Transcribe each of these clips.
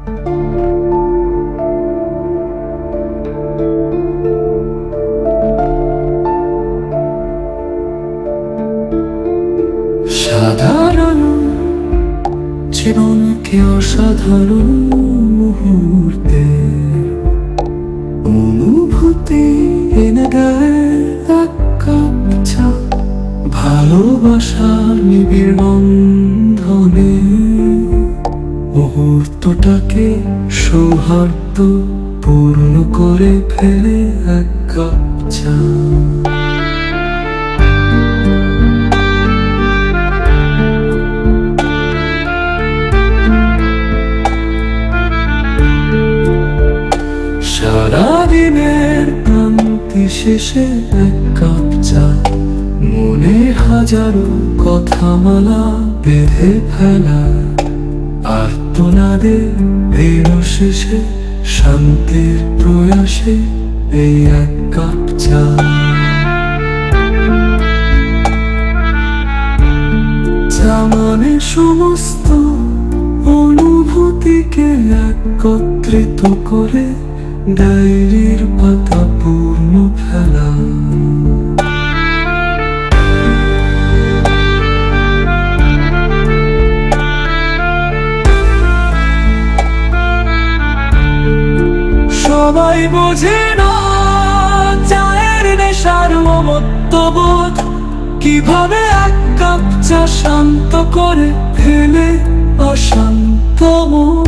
সাধারণ জীবনকে অসাধারণ মুহূর্তে অনুভূতি এনে দেয় এক কাপ চা। ভালোবাসার নিবিড় বন্ধনে মুহূর্তটাকে সৌহার্দ্য পূর্ণ করে ফেলে এক কাপ চা। সারাদিনের ক্লান্তি শেষে এক কাপ চা, মনে হাজারো কথামালা বেঁধে ফেলা। আর্তনাদে এলো শেষে শান্তির প্রয়াসে এই এক কাপ চা। চা মানে সমস্ত অনুভূতিকে একত্রিত করে ডায়েরির পাতা পূর্ণ ফেলা। সবাই বোঝে না চায়ের নেশার মমত্ববোধ, কিভাবে এক কাপ চা শান্ত করে ফেলে অশান্ত মন।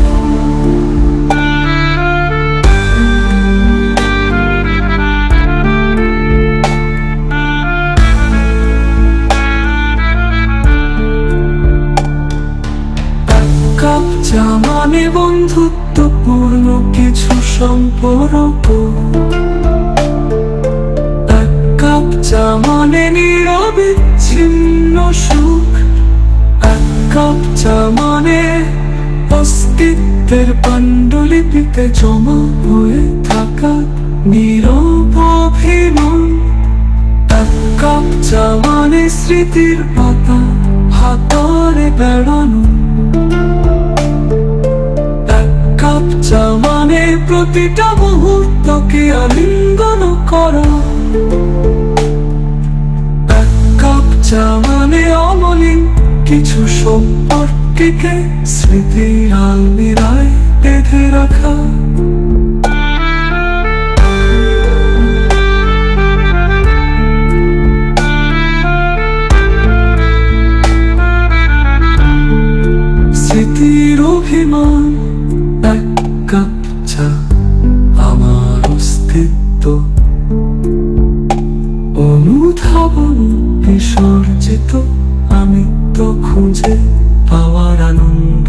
কাপ চা মানে বন্ধুত্বপূর্ণ কিছু সম্পর্ক। এক কাপ চা মানে নিরবিচ্ছিন্ন সুখ। এক কাপ চা মানে অস্তিত্বের পাণ্ডুলিপিতে জমা হয়ে থাকা নীরব অভিমান। এক কাপ চা মানে স্মৃতির পাতা হাতরে বেড়ানো। কাপ চা মানে প্রতিটা মুহূর্তকে আলিঙ্গন করা। এক কাপ চা মানে অমলিন কিছু সম্পর্ককে স্মৃতির আলমিরায় বেঁধে রাখা। স্মৃতির অভিমান এক কাপ চা, আমার অস্তিত্ব অনুধাবন বিসর্জিত আমি তো খুঁজে পাওয়ার আনন্দ।